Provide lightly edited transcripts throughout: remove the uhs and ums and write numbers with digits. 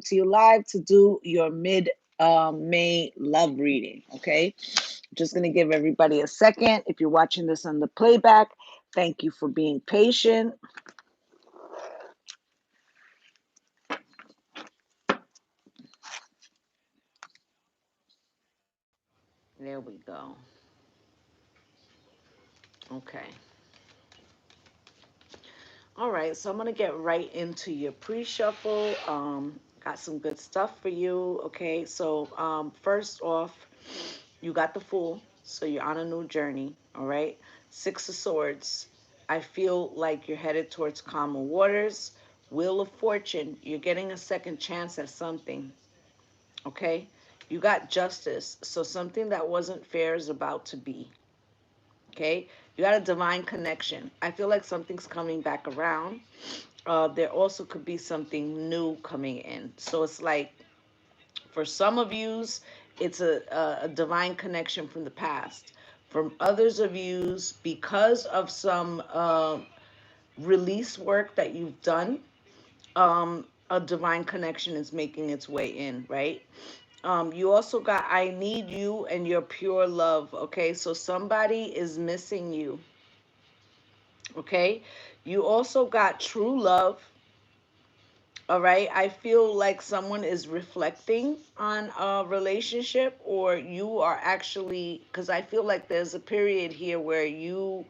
to you live to do your mid-May love reading, okay? Just going to give everybody a second. If you're watching this on the playback, thank you for being patient. There we go. Okay. All right, so I'm going to get right into your pre-shuffle. Got some good stuff for you, okay? So first off, you got the Fool, so you're on a new journey, all right? Six of Swords, I feel like you're headed towards calmer waters. Wheel of Fortune, you're getting a second chance at something, okay? You got Justice, so something that wasn't fair is about to be, okay? You got a Divine Connection. I feel like something's coming back around. There also could be something new coming in. So it's like, for some of yous, it's a divine connection from the past. From others of yous, because of some release work that you've done, a divine connection is making its way in, right? You also got I need you and your pure love, okay? So somebody is missing you, okay? You also got true love. All right. I feel like someone is reflecting on a relationship, or you are actually, because I feel like there's a period here where you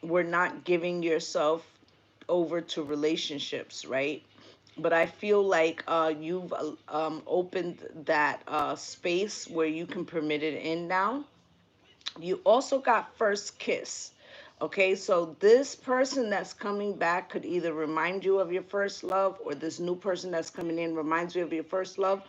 were not giving yourself over to relationships, right? But I feel like you've opened that space where you can permit it in now. You also got first kiss. Okay, so this person that's coming back could either remind you of your first love, or this new person that's coming in reminds you of your first love,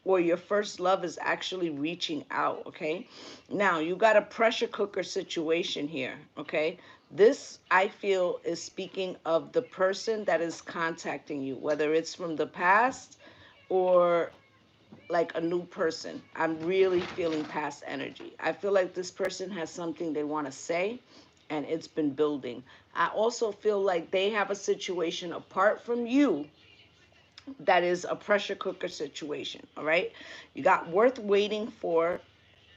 or your first love is actually reaching out. Okay, now you got a pressure cooker situation here. Okay, this I feel is speaking of the person that is contacting you, whether it's from the past or like a new person. I'm really feeling past energy. I feel like this person has something they want to say, and it's been building. I also feel like they have a situation apart from you that is a pressure cooker situation. All right. You got worth waiting for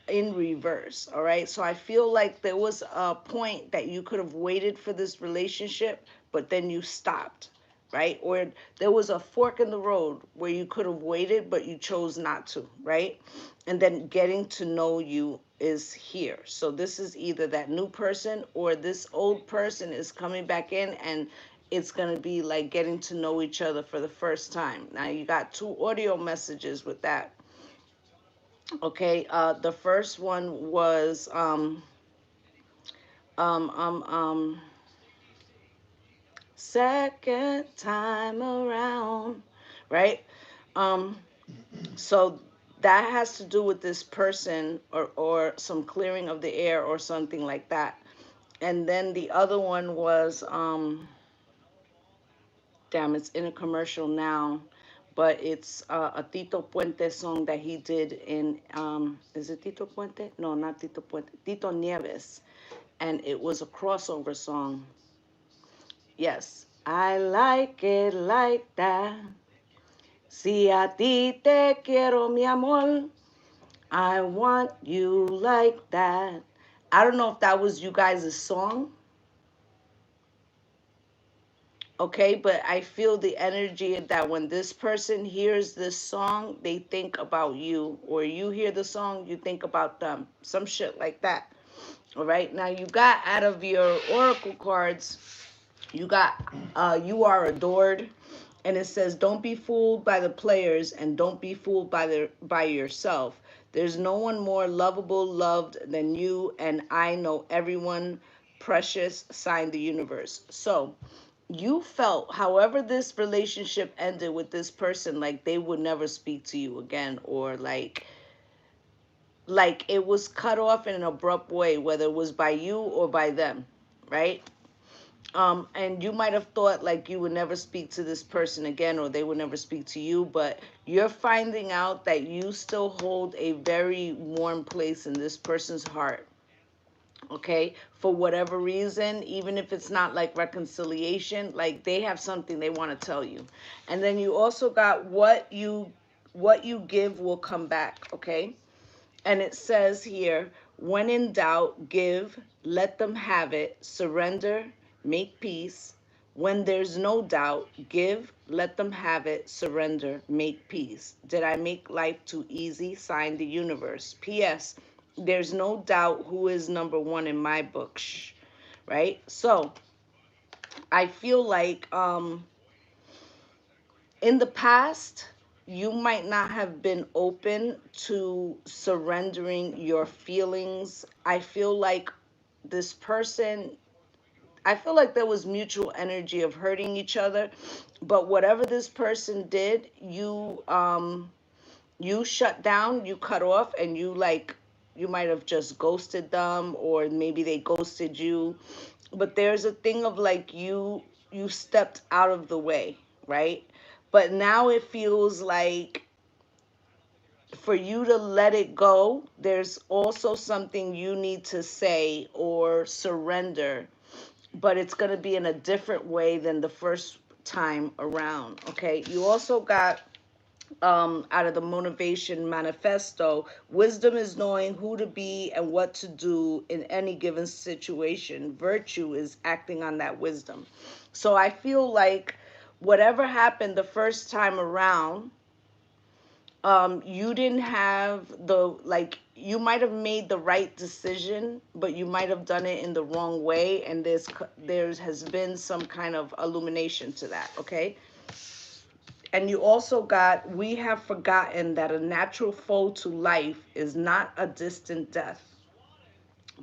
in reverse. All right. So I feel like there was a point that you could have waited for this relationship, but then you stopped. Right. Or there was a fork in the road where you could have waited, but you chose not to. Right. And then getting to know you is here. So this is either that new person, or this old person is coming back in, and it's going to be like getting to know each other for the first time. Now you got two audio messages with that. Okay, the first one was um um um second time around, right? Um, so that has to do with this person, or some clearing of the air or something like that. And then the other one was damn, it's in a commercial now, but it's a Tito Puente song that he did in, is it Tito Puente? No, not Tito Puente, Tito Nieves. And it was a crossover song. Yes, I like it like that. Si a ti te quiero, mi amor, I want you like that. I don't know if that was you guys' song, okay, but I feel the energy that when this person hears this song, they think about you, or you hear the song, you think about them, some shit like that. All right, now you got out of your oracle cards, you got you are adored, and it says don't be fooled by the players, and don't be fooled by yourself. There's no one more lovable, loved than you, and I know everyone precious, signed the universe. So you felt, however this relationship ended with this person, like they would never speak to you again, or like it was cut off in an abrupt way, whether it was by you or by them, right? And you might have thought like you would never speak to this person again, or they would never speak to you, but you're finding out that you still hold a very warm place in this person's heart. okay, for whatever reason, even if it's not like reconciliation, like they have something they want to tell you. And then you also got what you give will come back, okay? And it says here, when in doubt, give, let them have it, surrender, make peace. When there's no doubt, give, let them have it, surrender, make peace. Did I make life too easy? Sign the universe. P.S. There's no doubt who is number one in my book. Shh. Right? So I feel like in the past, you might not have been open to surrendering your feelings. I feel like this person, I feel like there was mutual energy of hurting each other, but whatever this person did, you shut down, you cut off, and you might have just ghosted them, or maybe they ghosted you. But there's a thing of like you stepped out of the way, right? But now it feels like for you to let it go, there's also something you need to say or surrender, but it's going to be in a different way than the first time around. Okay, you also got out of the motivation manifesto, wisdom is knowing who to be and what to do in any given situation. Virtue is acting on that wisdom. So I feel like whatever happened the first time around, you didn't have you might have made the right decision, but you might have done it in the wrong way, and there has been some kind of illumination to that, okay? And you also got, we have forgotten that a natural foe to life is not a distant death,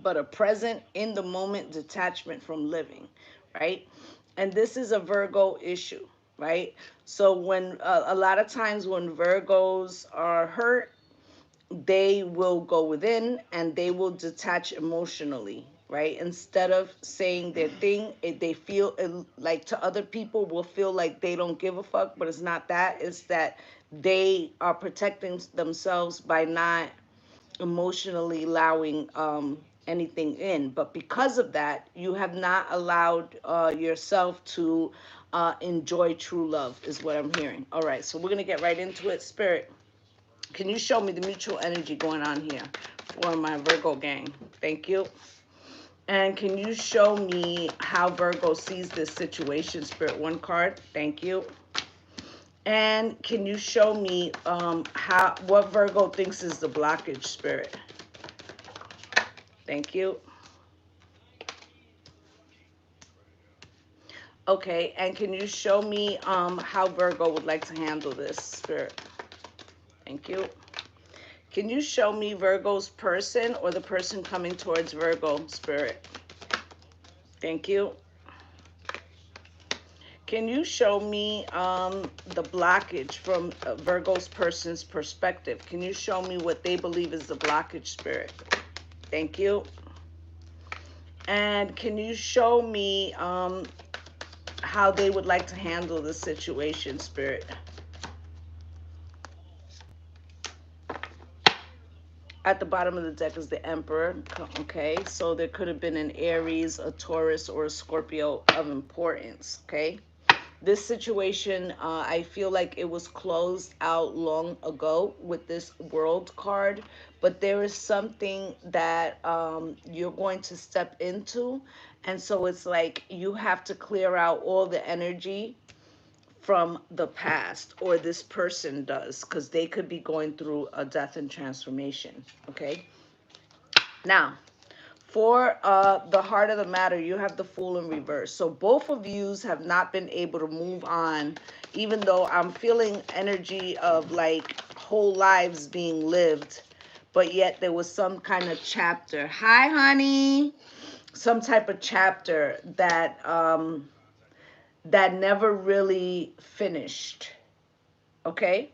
but a present in the moment detachment from living, right? And this is a Virgo issue, right? So when a lot of times when Virgos are hurt, they will go within and they will detach emotionally, right? Instead of saying their thing, they feel like to other people will feel like they don't give a fuck, but it's not that. It's that they are protecting themselves by not emotionally allowing anything in. But because of that, you have not allowed yourself to enjoy true love, is what I'm hearing. All right, so we're going to get right into it. Spirit, can you show me the mutual energy going on here for my Virgo gang? Thank you. And can you show me how Virgo sees this situation? Spirit, one card. Thank you. And can you show me what Virgo thinks is the blockage, Spirit? Thank you. Okay, and can you show me how Virgo would like to handle this, Spirit? Thank you. Can you show me Virgo's person or the person coming towards Virgo, Spirit? Thank you. Can you show me the blockage from Virgo's person's perspective? Can you show me what they believe is the blockage, Spirit? Thank you. And can you show me how they would like to handle the situation, Spirit? At the bottom of the deck is the Emperor. Okay, so there could have been an Aries, a Taurus, or a Scorpio of importance. Okay, this situation, I feel like it was closed out long ago with this World card, but there is something that you're going to step into, and so it's like you have to clear out all the energy from the past, or this person does, because they could be going through a death and transformation. Okay, now for the heart of the matter, you have the Fool in reverse. So both of yous have not been able to move on, even though I'm feeling energy of like whole lives being lived, but yet there was some kind of chapter. Hi, honey. Some type of chapter that never really finished. Okay,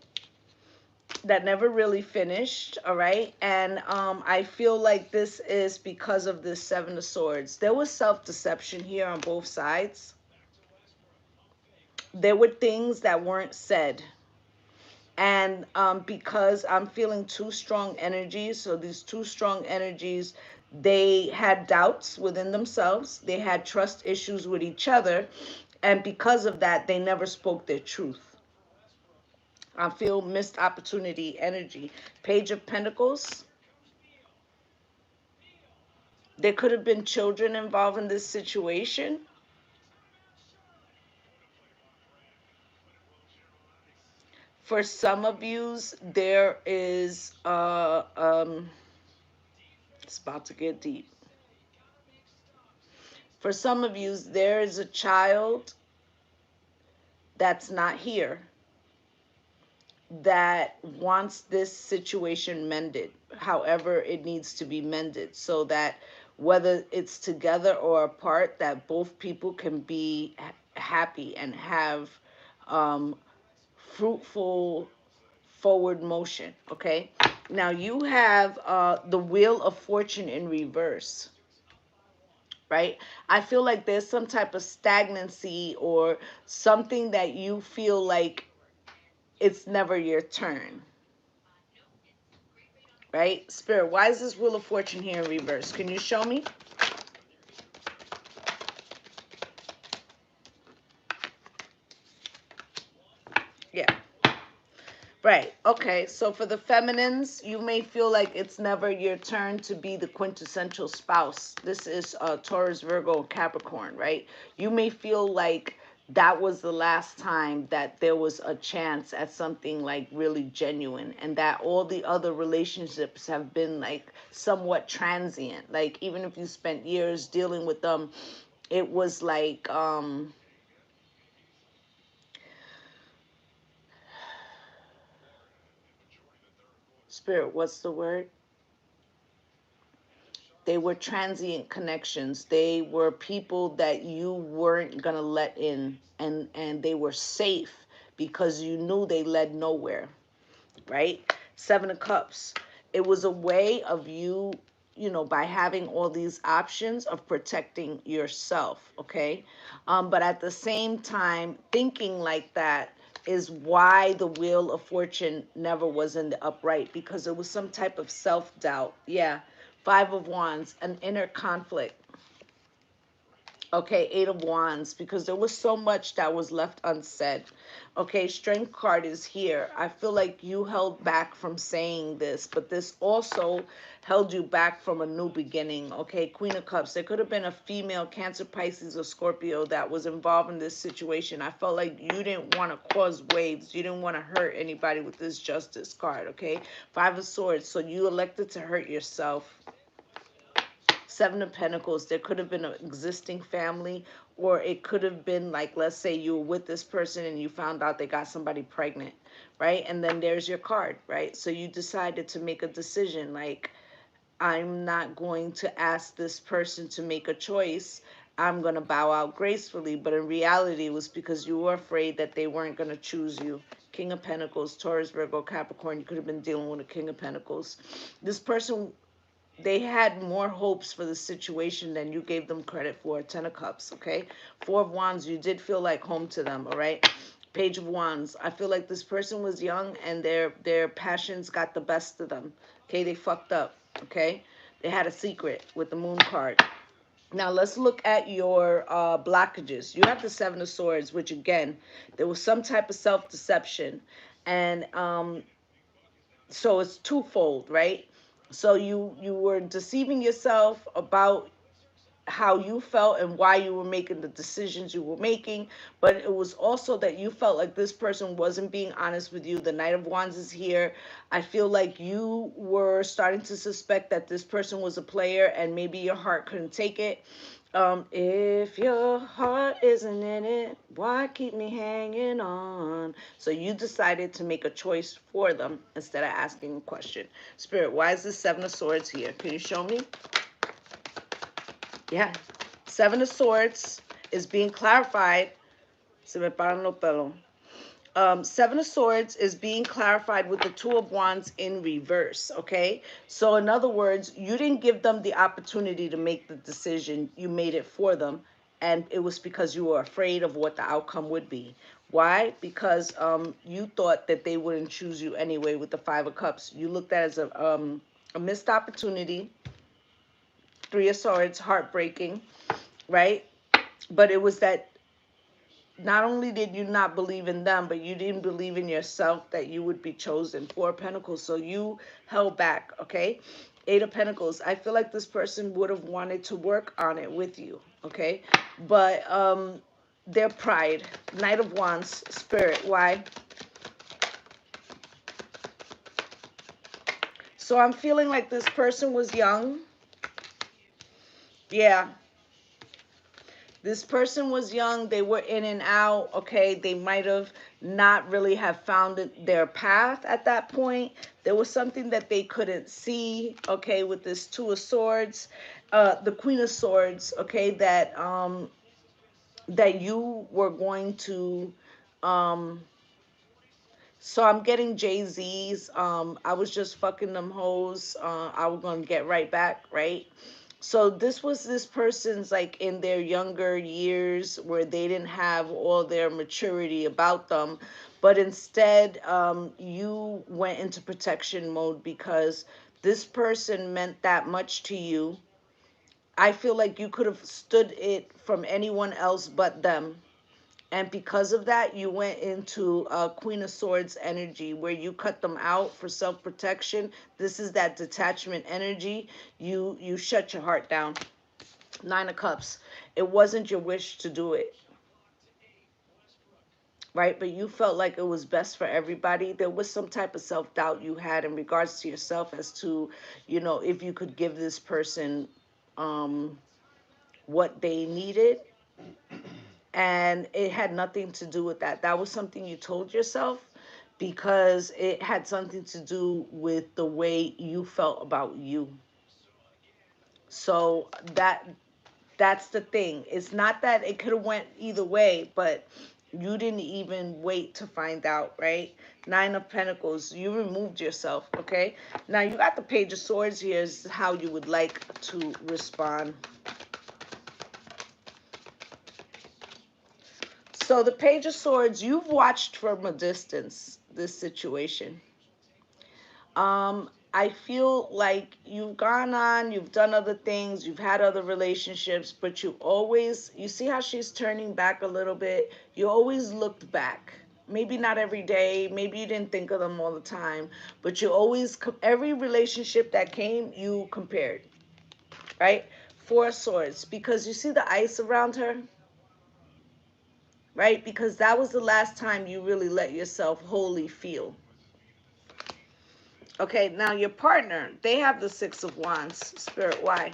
that never really finished. All right, and I feel like this is because of this Seven of Swords. There was self-deception here on both sides. There were things that weren't said, And because I'm feeling two strong energies, so these two strong energies, they had doubts within themselves, they had trust issues with each other, and because of that, they never spoke their truth. I feel missed opportunity energy. Page of Pentacles. There could have been children involved in this situation. For some of yous, there is it's about to get deep. For some of yous, there is a child that's not here that wants this situation mended, however it needs to be mended, so that whether it's together or apart, that both people can be happy and have um, fruitful forward motion. Okay, now you have the Wheel of Fortune in reverse, right? I feel like there's some type of stagnancy or something that you feel like it's never your turn, right? Spirit, why is this Wheel of Fortune here in reverse? Can you show me? Yeah. Right. Okay. So for the feminines, you may feel like it's never your turn to be the quintessential spouse. This is Taurus, Virgo, Capricorn, right? You may feel like that was the last time that there was a chance at something like really genuine, and that all the other relationships have been like somewhat transient. Like even if you spent years dealing with them, it was like Spirit, what's the word? They were transient connections. They were people that you weren't gonna let in, and they were safe because you knew they led nowhere, right? Seven of Cups. It was a way of you, by having all these options of protecting yourself, okay? But at the same time, thinking like that is why the Wheel of Fortune never was in the upright, because it was some type of self-doubt. Yeah. Five of Wands, an inner conflict. Okay, Eight of Wands, because there was so much that was left unsaid. Okay, Strength card is here. I feel like you held back from saying this, but this also held you back from a new beginning. Okay, Queen of Cups. There could have been a female Cancer, Pisces, or Scorpio that was involved in this situation. I felt like you didn't want to cause waves. You didn't want to hurt anybody with this Justice card, okay? Five of Swords. So you elected to hurt yourself. Seven of Pentacles, there could have been an existing family, or it could have been like, let's say you were with this person and you found out they got somebody pregnant, right? And then there's your card, right? So you decided to make a decision like, I'm not going to ask this person to make a choice. I'm going to bow out gracefully. But in reality, it was because you were afraid that they weren't going to choose you. King of Pentacles, Taurus, Virgo, Capricorn. You could have been dealing with a King of Pentacles. This person, they had more hopes for the situation than you gave them credit for. Ten of Cups, okay? Four of Wands, you did feel like home to them, all right? Page of Wands, I feel like this person was young and their passions got the best of them. Okay, they fucked up, okay? They had a secret with the Moon card. Now let's look at your blockages. You have the Seven of Swords, which again, there was some type of self-deception. And so it's twofold, right? So you were deceiving yourself about how you felt and why you were making the decisions you were making, but it was also that you felt like this person wasn't being honest with you. The Knight of Wands is here. I feel like you were starting to suspect that this person was a player and maybe your heart couldn't take it. If your heart isn't in it, why keep me hanging on? So you decided to make a choice for them instead of asking a question. Spirit, why is this Seven of Swords here? Can you show me? Yeah. Seven of Swords is being clarified. Se me paran los pelos. Seven of Swords is being clarified with the Two of Wands in reverse, okay? So in other words, you didn't give them the opportunity to make the decision. You made it for them, and it was because you were afraid of what the outcome would be. Why? Because you thought that they wouldn't choose you anyway with the Five of Cups. You looked at it as a missed opportunity. Three of Swords, heartbreaking, right? But it was that not only did you not believe in them, but you didn't believe in yourself that you would be chosen. Four of Pentacles, so you held back, okay? Eight of Pentacles, I feel like this person would have wanted to work on it with you, okay? But their pride. Knight of Wands, Spirit, why? So I'm feeling like this person was young. Yeah, this person was young. They were in and out. Okay, they might have not really have found their path at that point. There was something that they couldn't see. Okay, with this Two of Swords, the Queen of Swords. Okay, that you were going to. So I'm getting Jay-Z's. I was just fucking them hoes. I was gonna get right back, right? So this was this person's like in their younger years where they didn't have all their maturity about them, but instead you went into protection mode because this person meant that much to you. I feel like you could have stood it from anyone else but them. And because of that, you went into Queen of Swords energy where you cut them out for self-protection. This is that detachment energy. You shut your heart down. Nine of Cups. It wasn't your wish to do it, right? But you felt like it was best for everybody. There was some type of self-doubt you had in regards to yourself as to, if you could give this person um, what they needed. And it had nothing to do with that. That was something you told yourself because it had something to do with the way you felt about you. So that's the thing. It's not that it could have went either way, but you didn't even wait to find out, right? Nine of Pentacles, you removed yourself, okay? Now you got the Page of Swords here is how you would like to respond. So the Page of Swords, you've watched from a distance this situation. I feel like you've gone on, you've done other things, you've had other relationships, but you see how she's turning back a little bit? You always looked back. Maybe not every day, maybe you didn't think of them all the time, but you always, every relationship that came, you compared, right? Four of Swords, because you see the ice around her, right? Because that was the last time you really let yourself wholly feel. Okay, now your partner, they have the Six of Wands. Spirit, why?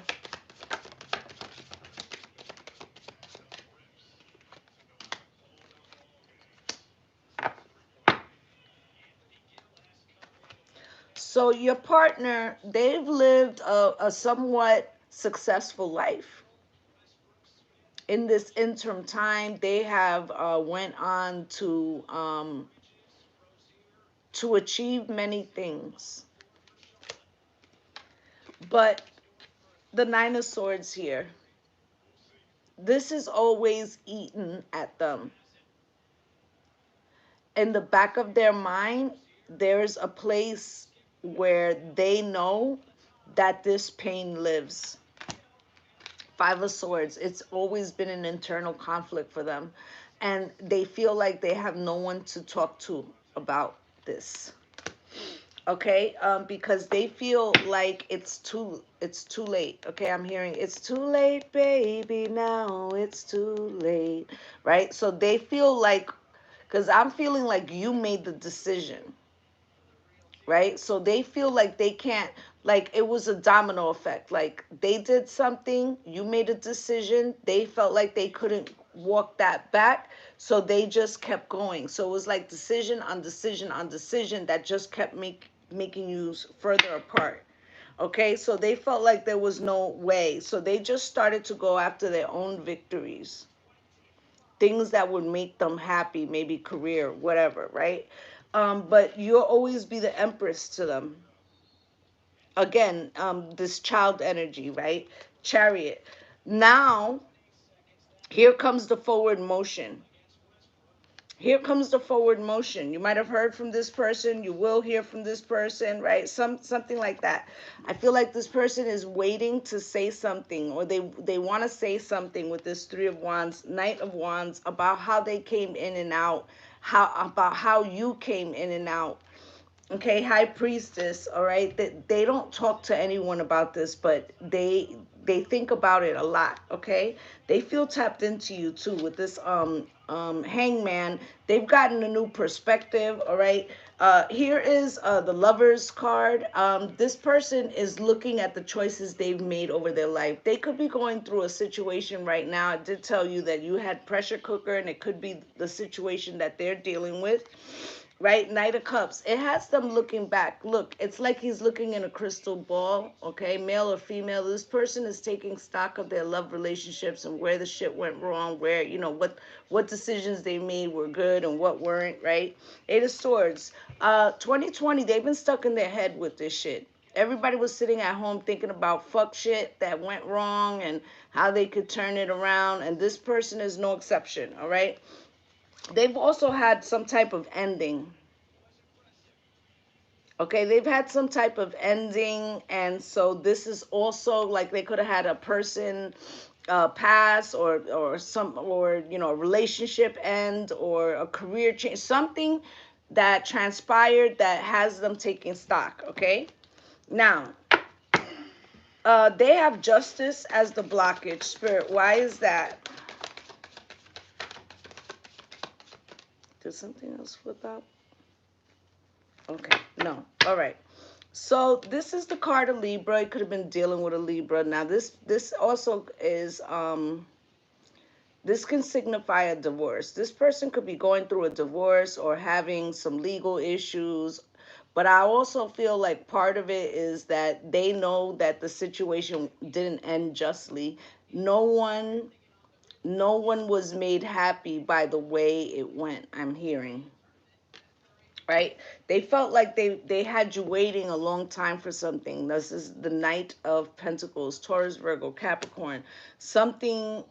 So your partner, they've lived a somewhat successful life. In this interim time, they have went on to achieve many things. But the Nine of Swords here, this is always eaten at them. In the back of their mind, there's a place where they know that this pain lives. Five of Swords, it's always been an internal conflict for them. And they feel like they have no one to talk to about this. Okay, because they feel like it's too late. Okay, I'm hearing it's too late, baby, now it's too late, right? So they feel like, because I'm feeling like you made the decision, right? So they feel like they can't, like it was a domino effect. Like they did something, you made a decision, they felt like they couldn't walk that back, so they just kept going. So it was like decision on decision on decision that just kept making you further apart. Okay, so they felt like there was no way. So they just started to go after their own victories, things that would make them happy, maybe career, whatever, right? But you'll always be the Empress to them. Again, this child energy, right? Chariot. Now, here comes the forward motion. Here comes the forward motion. You might have heard from this person, you will hear from this person, right? Something like that. I feel like this person is waiting to say something, or they want to say something with this 3 of Wands, Knight of Wands, about how they came in and out, how you came in and out. Okay, High Priestess, all right? They don't talk to anyone about this, but they think about it a lot, okay? They feel tapped into you too with this Hangman. They've gotten a new perspective, all right? Here is the Lovers card. This person is looking at the choices they've made over their life. They could be going through a situation right now. I did tell you that you had pressure cooker, and it could be the situation that they're dealing with, right? Knight of Cups. It has them looking back. Look, it's like he's looking in a crystal ball, okay? Male or female. This person is taking stock of their love relationships and where the shit went wrong, where, what decisions they made were good and what weren't, right? Eight of Swords. 2020, they've been stuck in their head with this shit. Everybody was sitting at home thinking about fuck shit that went wrong and how they could turn it around, and this person is no exception, all right? They've also had some type of ending. Okay, they've had some type of ending, and so this is also like they could have had a person pass, or a relationship end, or a career change, something that transpired that has them taking stock. Okay, now they have Justice as the blockage. Spirit, why is that? Did something else flip out? Okay, no. All right. So this is the card of Libra. It could have been dealing with a Libra. Now this also is this can signify a divorce. This person could be going through a divorce or having some legal issues. But I also feel like part of it is that they know that the situation didn't end justly. No one no one was made happy by the way it went, I'm hearing. Right? They felt like they had you waiting a long time for something. This is the Knight of Pentacles, Taurus, Virgo, Capricorn. Something,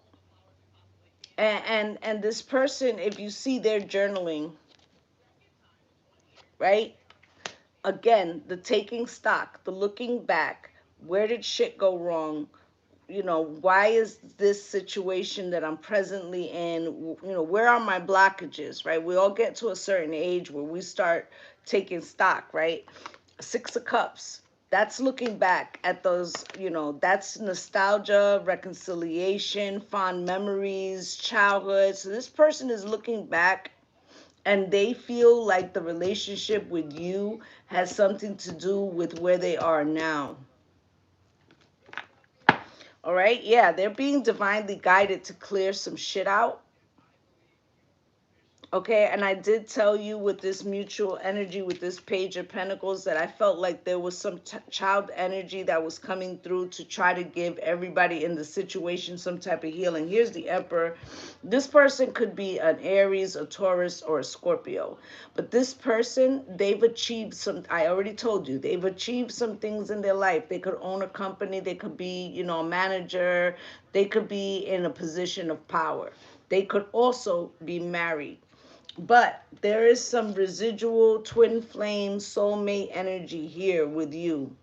and this person, if you see their journaling, right? Again, the taking stock, the looking back. Where did shit go wrong? Why is this situation that I'm presently in, where are my blockages, right? We all get to a certain age where we start taking stock, right? 6 of Cups. That's looking back at those, that's nostalgia, reconciliation, fond memories, childhood. So this person is looking back, and they feel like the relationship with you has something to do with where they are now. All right. Yeah, they're being divinely guided to clear some shit out. Okay, and I did tell you with this mutual energy, with this Page of Pentacles, that I felt like there was some child energy that was coming through to try to give everybody in the situation some type of healing. Here's the Emperor. This person could be an Aries, a Taurus, or a Scorpio. But this person, they've achieved some, I already told you, they've achieved some things in their life. They could own a company, they could be, a manager, they could be in a position of power. They could also be married. But there is some residual twin flame soulmate energy here with you.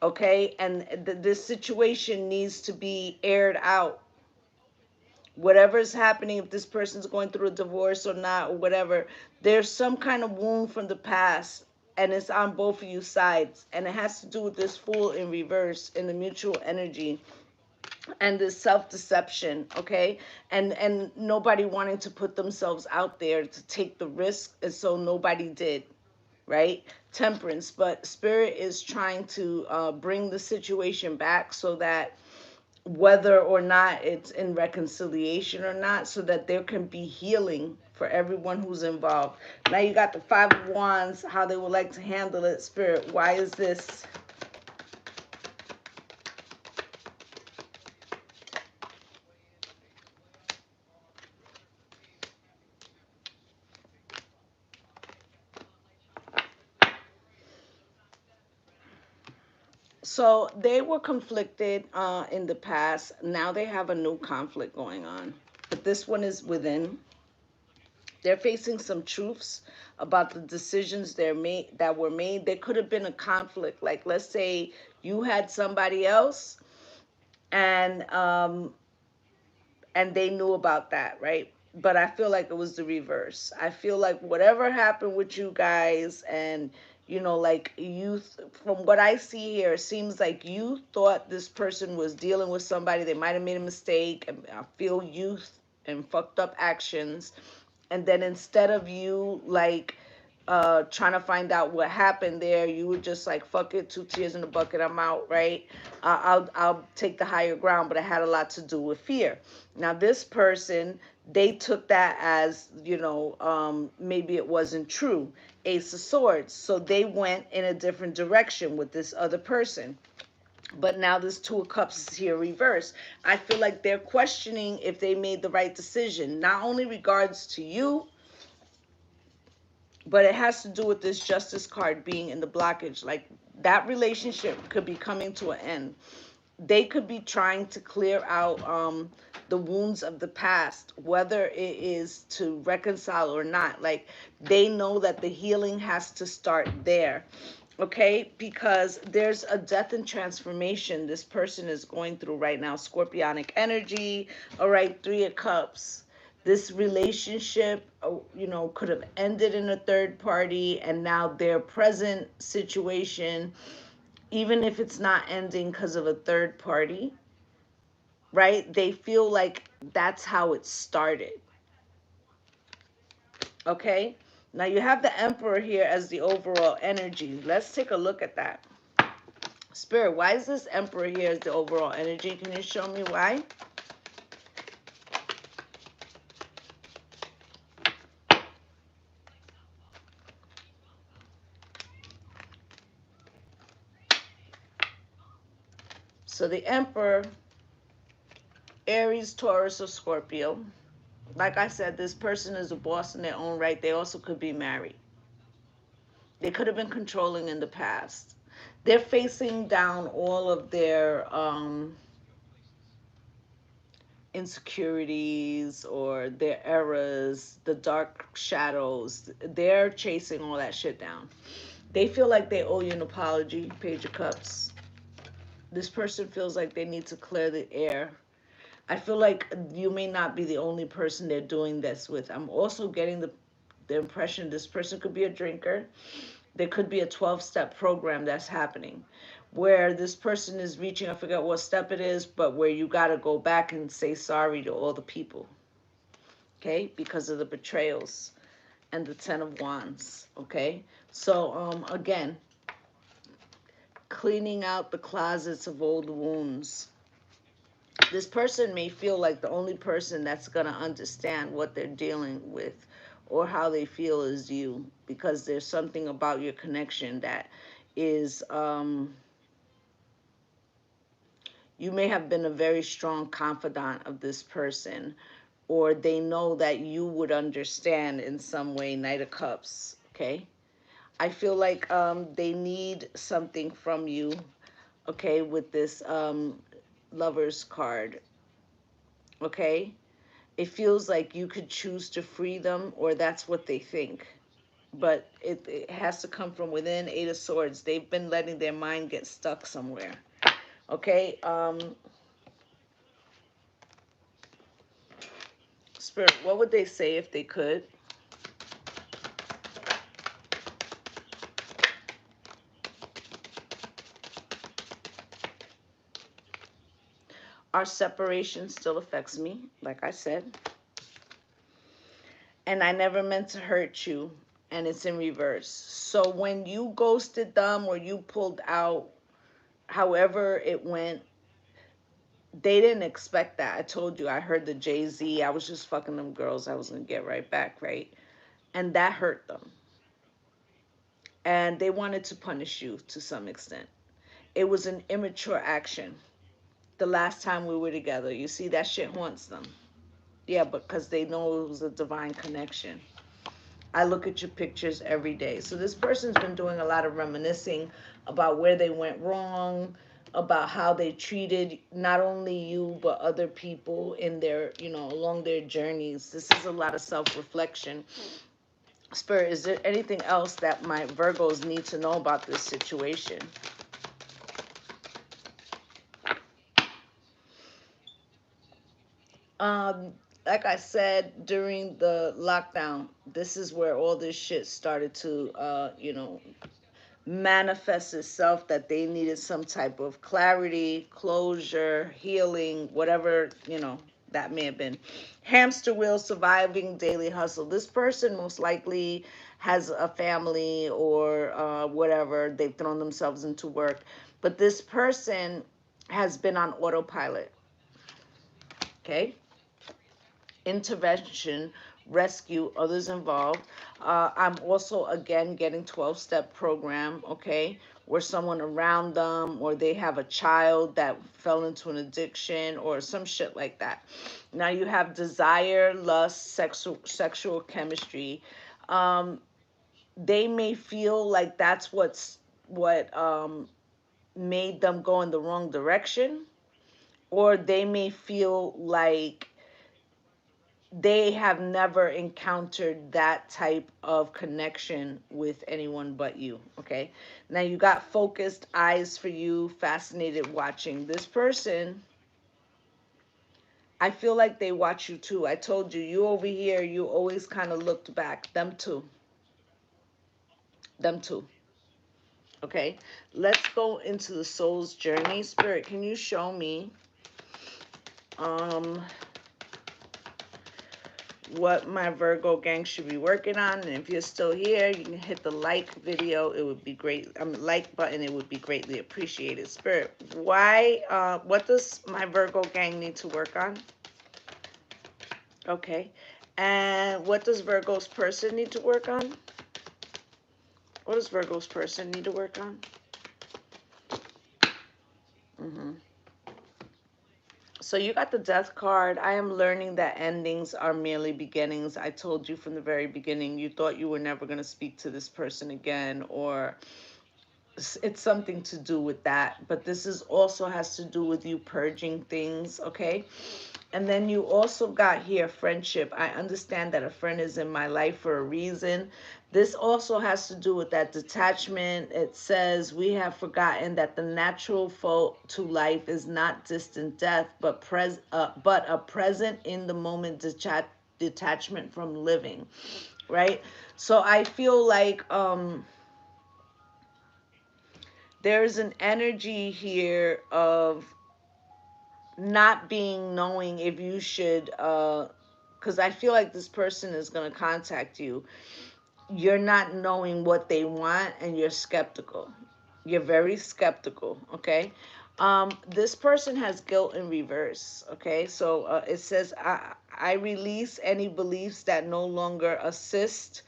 Okay? And this situation needs to be aired out. Whatever's happening, if this person's going through a divorce or not, or whatever, there's some kind of wound from the past. And it's on both of you sides. And it has to do with this Fool in reverse in the mutual energy, and this self-deception, okay, and nobody wanting to put themselves out there to take the risk, and so nobody did, right? Temperance. But Spirit is trying to bring the situation back, so that whether or not it's in reconciliation or not, so that there can be healing for everyone who's involved. Now you got the 5 of Wands, how they would like to handle it. Spirit, why is this? So they were conflicted in the past. Now they have a new conflict going on. But this one is within. They're facing some truths about the decisions that were made. There could have been a conflict. Like, let's say you had somebody else, and they knew about that, right? But I feel like it was the reverse. I feel like whatever happened with you guys, and like you, from what I see here, it seems like you thought this person was dealing with somebody. They might have made a mistake, and I feel youth and fucked up actions. And then instead of you like trying to find out what happened there, you were just like, fuck it, 2 tears in the bucket, I'm out, right? I'll take the higher ground. But it had a lot to do with fear. Now this person, they took that as, maybe it wasn't true. Ace of Swords. So they went in a different direction with this other person. But now this Two of Cups is here reversed. I feel like they're questioning if they made the right decision, not only regards to you, but it has to do with this Justice card being in the blockage. Like, that relationship could be coming to an end. They could be trying to clear out the wounds of the past, whether it is to reconcile or not. Like, they know that the healing has to start there. Okay, because there's a death and transformation this person is going through right now. Scorpionic energy. All right, Three of Cups. This relationship, could have ended in a third party, and now their present situation, even if it's not ending because of a third party, right? They feel like that's how it started. Okay? Now you have the Emperor here as the overall energy. Let's take a look at that. Spirit, why is this Emperor here as the overall energy? Can you show me why? So the Emperor, Aries, Taurus, or Scorpio. Like I said, this person is a boss in their own right. They also could be married. They could have been controlling in the past. They're facing down all of their insecurities or their errors, the dark shadows. They're chasing all that shit down. They feel like they owe you an apology, Page of Cups. This person feels like they need to clear the air. I feel like you may not be the only person they're doing this with. I'm also getting the impression this person could be a drinker. There could be a 12-step program that's happening where this person is reaching, I forget what step it is, but where you got to go back and say sorry to all the people, okay, because of the betrayals and the Ten of Wands, okay? So, again, cleaning out the closets of old wounds. This person may feel like the only person that's going to understand what they're dealing with or how they feel is you, because there's something about your connection that is, you may have been a very strong confidant of this person, or they know that you would understand in some way. Knight of Cups, okay? I feel like they need something from you, okay, with this Lover's card, okay? It feels like you could choose to free them, or that's what they think. But it has to come from within. Eight of Swords. They've been letting their mind get stuck somewhere. Okay? Spirit, what would they say if they could? Our separation still affects me, like I said. And I never meant to hurt you. And it's in reverse. So when you ghosted them or you pulled out, however it went, they didn't expect that. I told you, I heard the Jay-Z, I was just fucking them girls, I was going to get right back, right? And that hurt them. And they wanted to punish you to some extent. It was an immature action. The last time we were together, you see, that shit haunts them. Yeah, because they know it was a divine connection. I look at your pictures every day. So this person's been doing a lot of reminiscing about where they went wrong, about how they treated not only you but other people in their, along their journeys. This is a lot of self-reflection. Spirit, is there anything else that my Virgos need to know about this situation? Um, like I said, during the lockdown, this is where all this shit started to, manifest itself, that they needed some type of clarity, closure, healing, whatever, that may have been. Hamster wheel, surviving daily hustle. This person most likely has a family or whatever. They've thrown themselves into work. But this person has been on autopilot. Okay? Intervention, rescue, others involved. I'm also again getting 12-step program, okay, where someone around them or they have a child that fell into an addiction or some shit like that. Now you have desire, lust, sexual chemistry. Um, they may feel like that's what made them go in the wrong direction, or they may feel like they have never encountered that type of connection with anyone but you. Okay, now you got focused eyes for you, fascinated watching. This person, I feel like they watch you too. I told you, you over here, you always kind of looked back. Them too. Them too. Okay, let's go into the soul's journey. Spirit, can you show me um what my Virgo gang should be working on? And if you're still here, you can hit the like video. It would be great. Like button. It would be greatly appreciated. Spirit, why? What does my Virgo gang need to work on? Okay, and what does Virgo's person need to work on? What does Virgo's person need to work on? Mm-hmm. So you got the death card. I am learning that endings are merely beginnings. I told you from the very beginning, you thought you were never going to speak to this person again, or it's something to do with that. But this is also has to do with you purging things, okay? And then you also got here friendship. I understand that a friend is in my life for a reason. This also has to do with that detachment. It says we have forgotten that the natural foe to life is not distant death, but but a present in the moment detachment from living, right? So I feel like there's an energy here of not being knowing if you should because I feel like this person is going to contact you. You're not knowing what they want and you're skeptical. You're very skeptical, okay? This person has guilt in reverse, okay? So it says I release any beliefs that no longer assist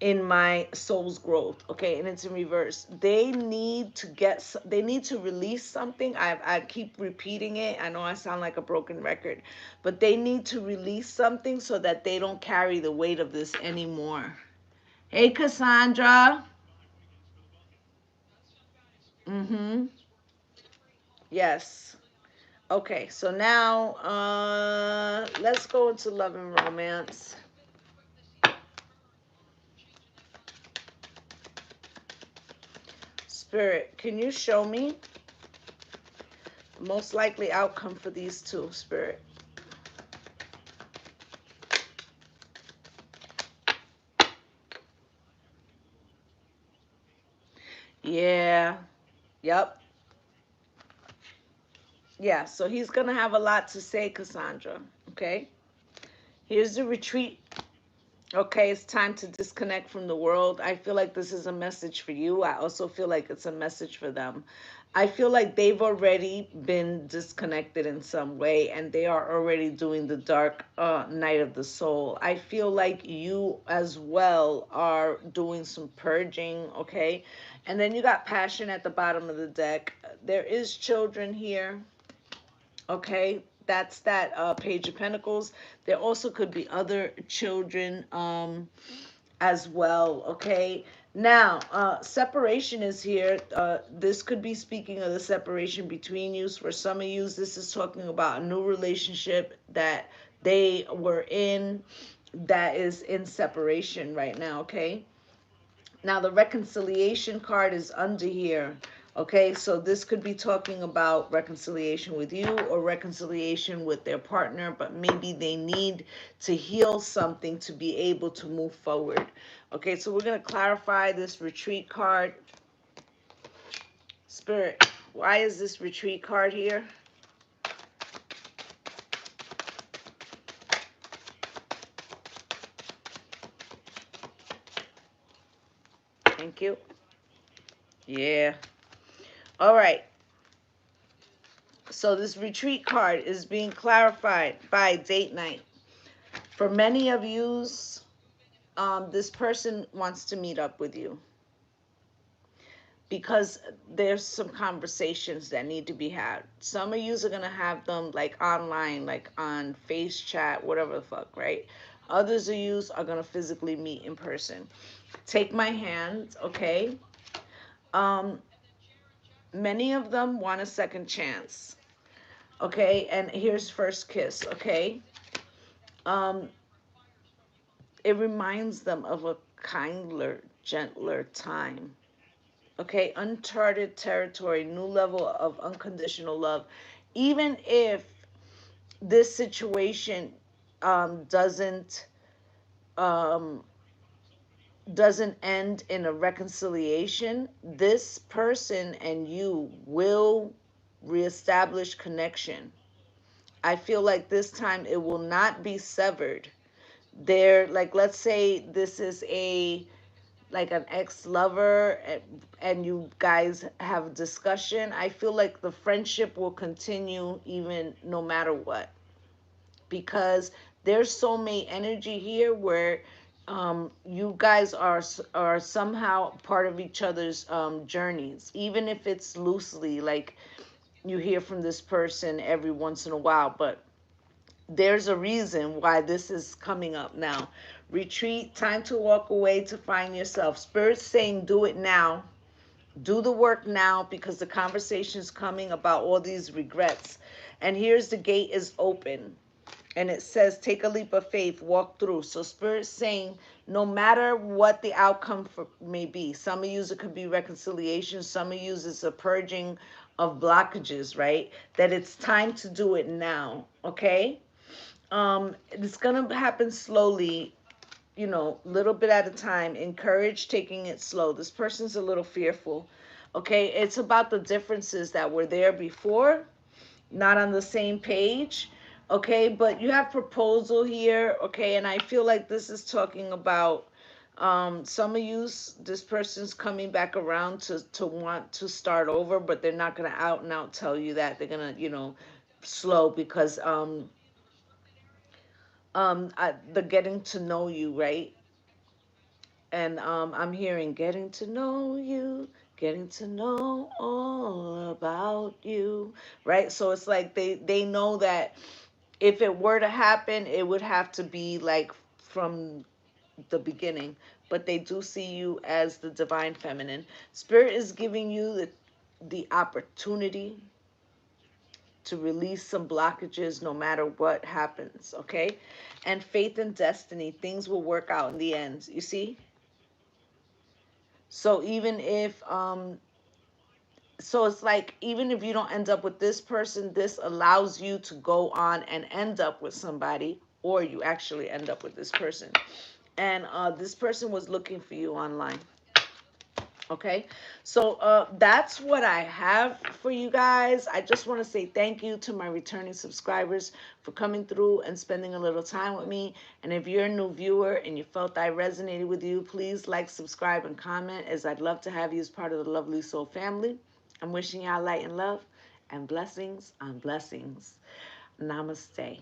in my soul's growth, okay? And it's in reverse. They need to they need to release something. I keep repeating it. I know I sound like a broken record, but they need to release something so that they don't carry the weight of this anymore. Hey, Cassandra. Mm-hmm. Yes. Okay, so now let's go into love and romance. Spirit, can you show me the most likely outcome for these two, Spirit? Yeah. Yep. Yeah, so he's going to have a lot to say, Cassandra. Okay. Here's the retreat. Okay, it's time to disconnect from the world. I feel like this is a message for you. I also feel like it's a message for them. I feel like they've already been disconnected in some way and they are already doing the dark night of the soul. I feel like you as well are doing some purging, okay? And then you got passion at the bottom of the deck. There is children here. Okay, that's that Page of Pentacles. There also could be other children as well. Okay, Now, separation is here. This could be speaking of the separation between you. For some of you, this is talking about a new relationship that they were in that is in separation right now, okay? Now, the reconciliation card is under here. Okay, so this could be talking about reconciliation with you or reconciliation with their partner, but maybe they need to heal something to be able to move forward. Okay, so we're going to clarify this retreat card. Spirit, why is this retreat card here? Thank you. Yeah. All right. So this retreat card is being clarified by date night. For many of you, this person wants to meet up with you because there's some conversations that need to be had. Some of you are going to have them like online, like on face chat, whatever the fuck, right? Others of you are going to physically meet in person. Take my hand, okay? Um, Many of them want a second chance, okay? And here's first kiss, okay? Um, it reminds them of a kinder, gentler time. Okay, uncharted territory, new level of unconditional love. Even if this situation doesn't um, doesn't end in a reconciliation, this person and you will reestablish connection. I feel like this time it will not be severed. There, like, let's say this is a like an ex-lover, and you guys have a discussion, I feel like the friendship will continue even no matter what, because there's soulmate energy here where you guys are somehow part of each other's journeys, even if it's loosely, like you hear from this person every once in a while, but there's a reason why this is coming up now. Retreat, time to walk away to find yourself. Spirit's saying do it now. Do the work now, because the conversation is coming about all these regrets. And here's the gate is open. And it says take a leap of faith, walk through. So Spirit's saying no matter what the outcome may be. Some of you it could be reconciliation. Some of you it's a purging of blockages, right? That it's time to do it now, okay? It's gonna happen slowly, you know, little bit at a time. Encourage taking it slow. This person's a little fearful, okay? It's about the differences that were there before, not on the same page, okay? But you have proposal here, okay? And I feel like this is talking about some of you, this person's coming back around to want to start over, but they're not gonna out and out tell you that. They're gonna, you know, slow, because the getting to know you, right? And I'm hearing getting to know you, getting to know all about you, right? So it's like they know that if it were to happen, it would have to be like from the beginning. But they do see you as the divine feminine. Spirit is giving you the opportunity to release some blockages no matter what happens, okay? And faith and destiny, things will work out in the end, you see? So even if so it's like even if you don't end up with this person, this allows you to go on and end up with somebody, or you actually end up with this person. And this person was looking for you online. Okay, so that's what I have for you guys. I just want to say thank you to my returning subscribers for coming through and spending a little time with me. And if you're a new viewer and you felt I resonated with you, please like, subscribe, and comment, as I'd love to have you as part of the Lovely Soul family. I'm wishing y'all light and love and blessings on blessings. Namaste.